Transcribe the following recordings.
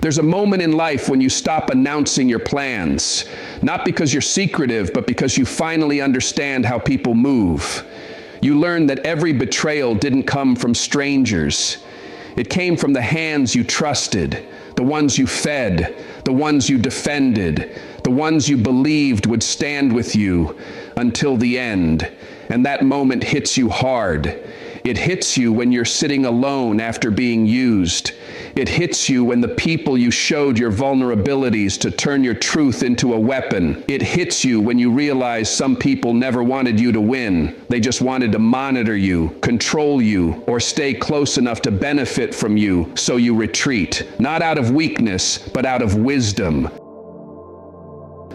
There's a moment in life when you stop announcing your plans, not because you're secretive, but because you finally understand how people move. You learn that every betrayal didn't come from strangers. It came from the hands you trusted, the ones you fed, the ones you defended, the ones you believed would stand with you until the end. And that moment hits you hard. It hits you when you're sitting alone after being used. It hits you when the people you showed your vulnerabilities to turn your truth into a weapon. It hits you when you realize some people never wanted you to win. They just wanted to monitor you, control you, or stay close enough to benefit from you, so you retreat. Not out of weakness, but out of wisdom.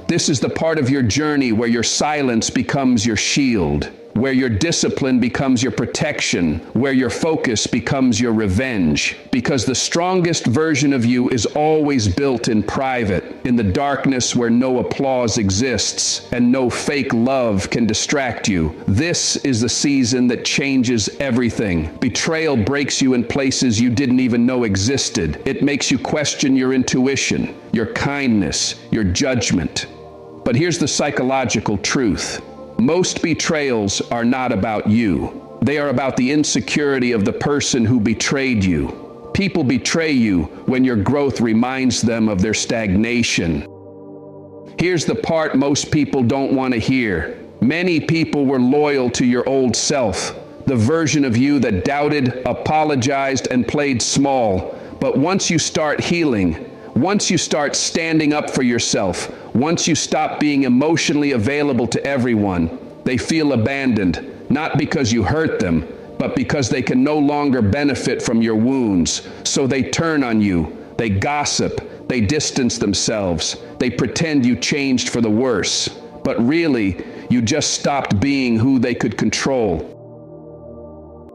This is the part of your journey where your silence becomes your shield, where your discipline becomes your protection, where your focus becomes your revenge. Because the strongest version of you is always built in private, in the darkness where no applause exists and no fake love can distract you. This is the season that changes everything. Betrayal breaks you in places you didn't even know existed. It makes you question your intuition, your kindness, your judgment. But here's the psychological truth. Most betrayals are not about you. They are about the insecurity of the person who betrayed you. People betray you when your growth reminds them of their stagnation. Here's the part most people don't want to hear. Many people were loyal to your old self, the version of you that doubted, apologized, and played small. But once you start healing, once you start standing up for yourself, once you stop being emotionally available to everyone, they feel abandoned, not because you hurt them, but because they can no longer benefit from your wounds. So they turn on you, they gossip, they distance themselves, they pretend you changed for the worse. But really, you just stopped being who they could control.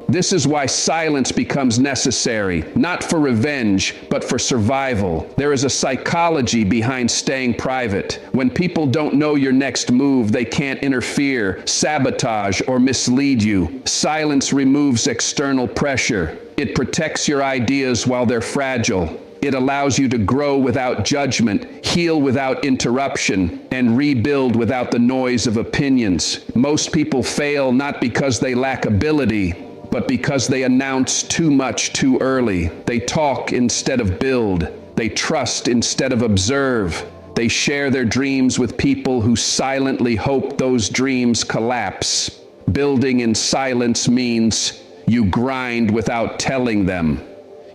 This is why silence becomes necessary, not for revenge, but for survival. There is a psychology behind staying private. When people don't know your next move, they can't interfere, sabotage, or mislead you. Silence removes external pressure. It protects your ideas while they're fragile. It allows you to grow without judgment, heal without interruption, and rebuild without the noise of opinions. Most people fail not because they lack ability, but because they announce too much too early. They talk instead of build. They trust instead of observe. They share their dreams with people who silently hope those dreams collapse. Building in silence means you grind without telling them.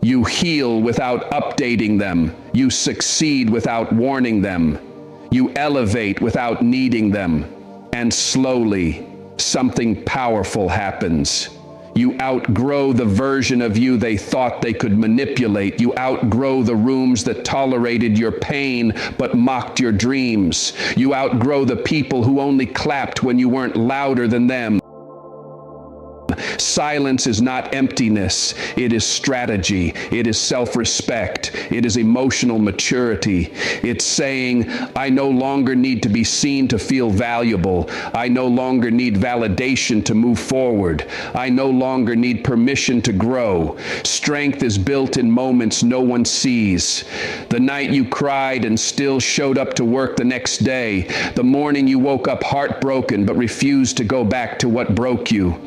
You heal without updating them. You succeed without warning them. You elevate without needing them. And slowly, something powerful happens. You outgrow the version of you they thought they could manipulate. You outgrow the rooms that tolerated your pain but mocked your dreams. You outgrow the people who only clapped when you weren't louder than them. Silence is not emptiness. It is strategy. It is self-respect. It is emotional maturity. It's saying, I no longer need to be seen to feel valuable. I no longer need validation to move forward. I no longer need permission to grow. Strength is built in moments no one sees. The night you cried and still showed up to work the next day. The morning you woke up heartbroken but refused to go back to what broke you.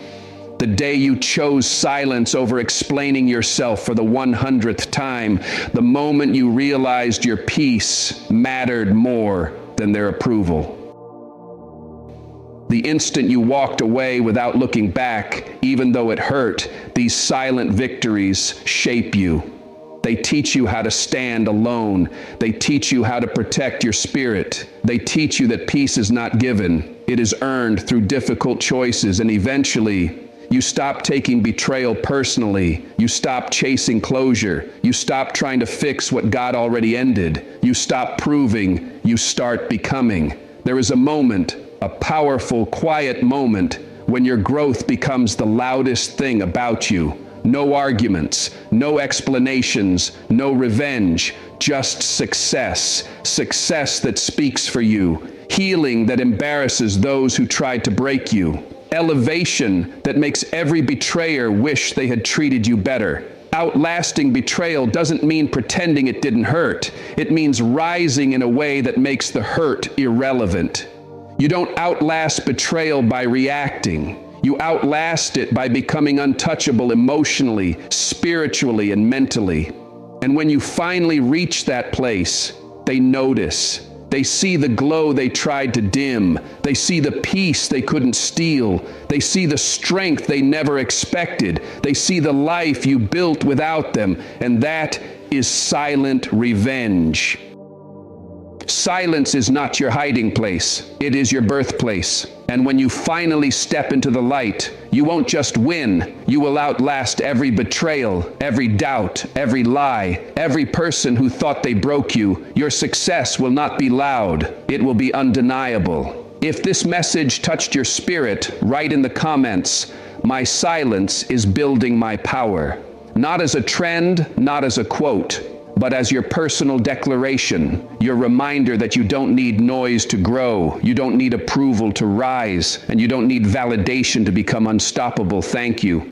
The day you chose silence over explaining yourself for the 100th time, the moment you realized your peace mattered more than their approval. The instant you walked away without looking back, even though it hurt, these silent victories shape you. They teach you how to stand alone. They teach you how to protect your spirit. They teach you that peace is not given. It is earned through difficult choices, and eventually, you stop taking betrayal personally. You stop chasing closure. You stop trying to fix what God already ended. You stop proving. You start becoming. There is a moment, a powerful, quiet moment, when your growth becomes the loudest thing about you. No arguments, no explanations, no revenge, just success. Success that speaks for you. Healing that embarrasses those who tried to break you. Elevation that makes every betrayer wish they had treated you better. Outlasting betrayal doesn't mean pretending it didn't hurt. It means rising in a way that makes the hurt irrelevant. You don't outlast betrayal by reacting. You outlast it by becoming untouchable emotionally, spiritually, and mentally. And when you finally reach that place, they notice. They see the glow they tried to dim. They see the peace they couldn't steal. They see the strength they never expected. They see the life you built without them. And that is silent revenge. Silence is not your hiding place. It is your birthplace. And when you finally step into the light, you won't just win. You will outlast every betrayal, every doubt, every lie, every person who thought they broke you. Your success will not be loud. It will be undeniable. If this message touched your spirit, write in the comments, "My silence is building my power." Not as a trend, not as a quote, but as your personal declaration, your reminder that you don't need noise to grow, you don't need approval to rise, and you don't need validation to become unstoppable. Thank you.